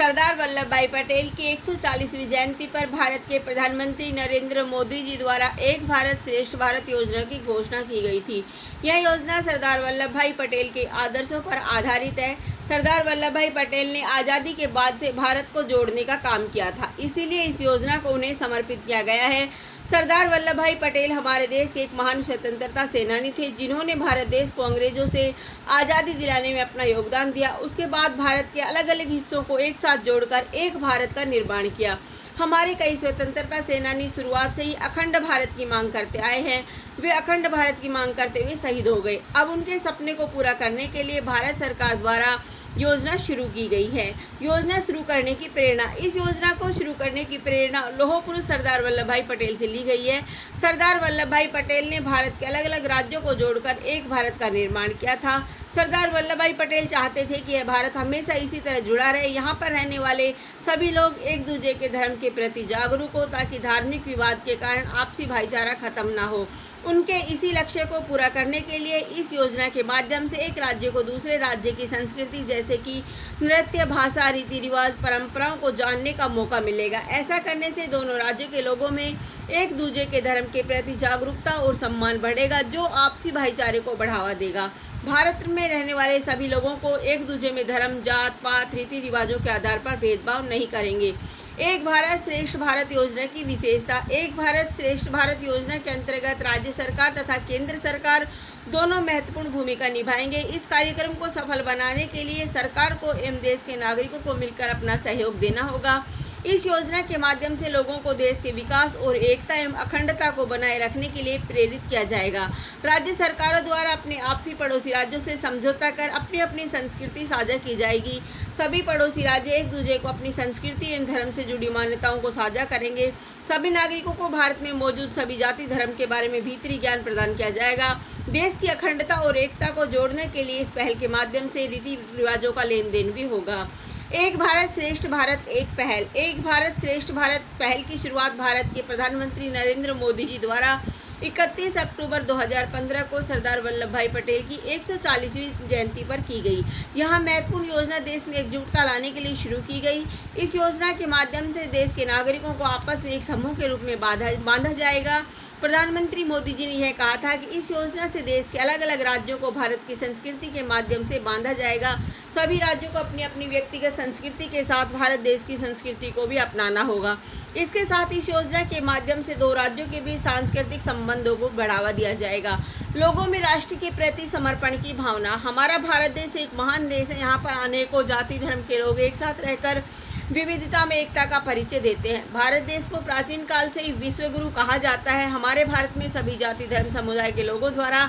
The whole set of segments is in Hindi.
सरदार वल्लभ भाई पटेल की 140वीं जयंती पर भारत के प्रधानमंत्री नरेंद्र मोदी जी द्वारा एक भारत श्रेष्ठ भारत योजना की घोषणा की गई थी। यह योजना सरदार वल्लभ भाई पटेल के आदर्शों पर आधारित है। सरदार वल्लभ भाई पटेल ने आज़ादी के बाद से भारत को जोड़ने का काम किया था, इसीलिए इस योजना को उन्हें समर्पित किया गया है। सरदार वल्लभ भाई पटेल हमारे देश के एक महान स्वतंत्रता सेनानी थे, जिन्होंने भारत देश को अंग्रेजों से आज़ादी दिलाने में अपना योगदान दिया। उसके बाद भारत के अलग अलग हिस्सों को एक साथ जोड़कर एक भारत का निर्माण किया। हमारे कई स्वतंत्रता सेनानी शुरुआत से ही अखंड भारत की मांग करते आए हैं। वे अखंड भारत की मांग करते हुए शहीद हो गए। अब उनके सपने को पूरा करने के लिए भारत सरकार द्वारा योजना शुरू की गई है। योजना शुरू करने की प्रेरणा इस योजना को शुरू करने की प्रेरणा लौह पुरुष सरदार वल्लभ भाई पटेल से ली गई है। सरदार वल्लभ भाई पटेल ने भारत के अलग अलग राज्यों को जोड़कर एक भारत का निर्माण किया था। सरदार वल्लभ भाई पटेल चाहते थे कि यह भारत हमेशा इसी तरह जुड़ा रहे। यहाँ पर रहने वाले सभी लोग एक दूसरे के धर्म के प्रति जागरूक हो, ताकि धार्मिक विवाद के कारण आपसी भाईचारा खत्म ना हो। उनके इसी लक्ष्य को पूरा करने के लिए इस योजना के माध्यम से एक राज्य को दूसरे राज्य की संस्कृति जैसे कि नृत्य, भाषा, रीति रिवाज, परंपराओं को जानने का मौका मिलेगा। ऐसा करने से दोनों राज्यों के लोगों में एक दूसरे के धर्म के प्रति जागरूकता और सम्मान बढ़ेगा, जो आपसी भाईचारे को बढ़ावा देगा। भारत में रहने वाले सभी लोगों को एक दूसरे में धर्म, जात पात, रीति रिवाजों के आधार पर भेदभाव नहीं करेंगे। एक भारत श्रेष्ठ भारत योजना की विशेषता। एक भारत श्रेष्ठ भारत योजना के अंतर्गत राज्य सरकार तथा केंद्र सरकार दोनों महत्वपूर्ण भूमिका निभाएंगे। इस कार्यक्रम को सफल बनाने के लिए सरकार को एवं देश के नागरिकों को मिलकर अपना सहयोग देना होगा। इस योजना के माध्यम से लोगों को देश के विकास और एकता एवं अखंडता को बनाए रखने के लिए प्रेरित किया जाएगा। राज्य सरकारों द्वारा अपने आपसी पड़ोसी राज्यों से समझौता कर अपनी अपनी संस्कृति साझा की जाएगी। सभी पड़ोसी राज्य एक दूसरे को अपनी संस्कृति एवं धर्म से जुड़ी मान्यताओं को साझा करेंगे। सभी नागरिकों को भारत में मौजूद सभी जाति धर्म के बारे में भीतरी ज्ञान प्रदान किया जाएगा। देश की अखंडता और एकता को जोड़ने के लिए इस पहल के माध्यम से रीति रिवाजों का लेन देन भी होगा। एक भारत श्रेष्ठ भारत एक पहल। एक भारत श्रेष्ठ भारत पहल की शुरुआत भारत के प्रधानमंत्री नरेंद्र मोदी जी द्वारा 31 अक्टूबर 2015 को सरदार वल्लभ भाई पटेल की 140वीं जयंती पर की गई। यह महत्वपूर्ण योजना देश में एकजुटता लाने के लिए शुरू की गई। इस योजना के माध्यम से देश के नागरिकों को आपस में एक समूह के रूप में बांधा जाएगा। प्रधानमंत्री मोदी जी ने यह कहा था कि इस योजना से देश के अलग अलग राज्यों को भारत की संस्कृति के माध्यम से बांधा जाएगा। सभी राज्यों को अपनी अपनी व्यक्तिगत संस्कृति के साथ भारत देश की संस्कृति को भी अपनाना होगा। इसके साथ इस योजना के माध्यम से दो राज्यों के बीच सांस्कृतिक संबंधों को बढ़ावा दिया जाएगा। लोगों में राष्ट्र के प्रति समर्पण की भावना। हमारा भारत देश एक महान देश है। यहाँ पर अनेकों जाति धर्म के लोग एक साथ रहकर विविधता में एकता का परिचय देते हैं। भारत देश को प्राचीन काल से ही विश्व गुरु कहा जाता है। हमारे भारत में सभी जाति धर्म समुदाय के लोगों द्वारा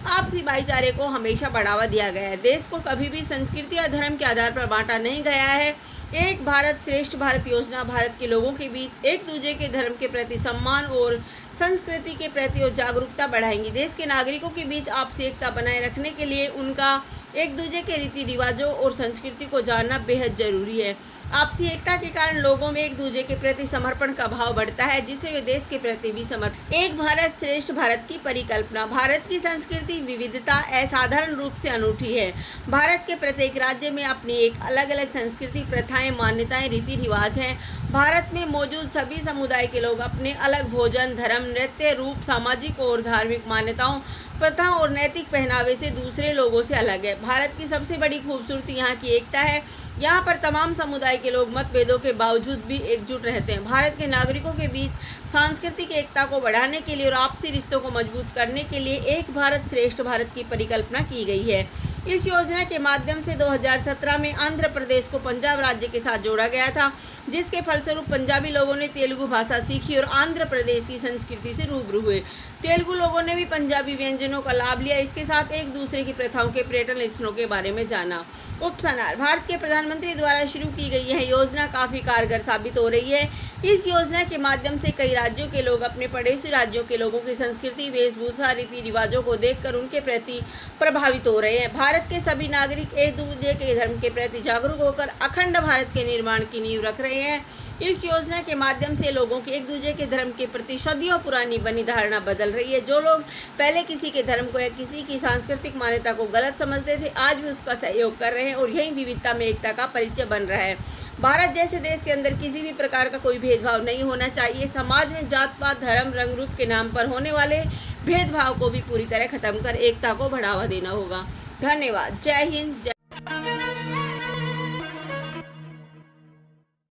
आपसी भाईचारे को हमेशा बढ़ावा दिया गया है। देश को कभी भी संस्कृति या धर्म के आधार पर बांटा नहीं गया है। एक भारत श्रेष्ठ भारत योजना भारत के लोगों के बीच एक दूसरे के धर्म के प्रति सम्मान और संस्कृति के प्रति और जागरूकता बढ़ाएंगी। देश के नागरिकों के बीच आपसी एकता बनाए रखने के लिए उनका एक दूसरे के रीति रिवाजों और संस्कृति को जानना बेहद जरूरी है। आपसी एकता के कारण लोगों में एक दूसरे के प्रति समर्पण का भाव बढ़ता है, जिससे वे देश के प्रति भी समर्पित। एक भारत श्रेष्ठ भारत की परिकल्पना। भारत की संस्कृति विविधता असाधारण रूप से अनूठी है। भारत के प्रत्येक राज्य में अपनी एक अलग अलग संस्कृति, प्रथाएं, मान्यताएं, रीति रिवाज हैं। भारत में मौजूद सभी समुदाय के लोग अपने अलग भोजन, धर्म, नृत्य, रूप, सामाजिक और धार्मिक मान्यताओं, प्रथा और नैतिक पहनावे से दूसरे लोगों से अलग है। भारत की सबसे बड़ी खूबसूरती यहाँ की एकता है। यहाँ पर तमाम समुदाय के लोग मतभेदों के बावजूद भी एकजुट रहते हैं। भारत के नागरिकों के बीच सांस्कृतिक एकता को बढ़ाने के लिए और आपसी रिश्तों को मजबूत करने के लिए एक भारत श्रेष्ठ भारत की परिकल्पना की गई है। इस योजना के माध्यम से 2017 में आंध्र प्रदेश को पंजाब राज्य के साथ जोड़ा गया था, जिसके फलस्वरूप पंजाबी लोगों ने तेलुगु भाषा सीखी और आंध्र प्रदेश की संस्कृति से रूबरू हुए। तेलुगु लोगों ने भी पंजाबी व्यंजनों का लाभ लिया। इसके साथ एक दूसरे की प्रथाओं के पर्यटन स्थलों के बारे में जाना। उपसंहार। भारत के प्रधानमंत्री द्वारा शुरू की गई यह योजना काफी कारगर साबित हो रही है। इस योजना के माध्यम से कई राज्यों के लोग अपने पड़ोसी राज्यों के लोगों की संस्कृति, वेशभूषा, रीति रिवाजों को देखकर उनके प्रति प्रभावित हो रहे हैं। भारत के सभी नागरिक एक दूसरे के धर्म के प्रति जागरूक होकर अखंड भारत के निर्माण की नींव रख रहे हैं। इस योजना के माध्यम से लोगों की एक दूसरे के धर्म के प्रति सदियों पुरानी बनी धारणा बदल रही है। जो लोग पहले किसी के धर्म को या किसी की सांस्कृतिक मान्यता को गलत समझते थे, आज भी उसका सहयोग कर रहे हैं और यही विविधता में एकता का परिचय बन रहा है। भारत जैसे देश के अंदर किसी भी प्रकार का कोई भेदभाव नहीं होना चाहिए। समाज में जात पात, धर्म, रंग रूप के नाम पर होने वाले भेदभाव को भी पूरी तरह खत्म कर एकता को बढ़ावा देना होगा। धन्यवाद। जय हिंद।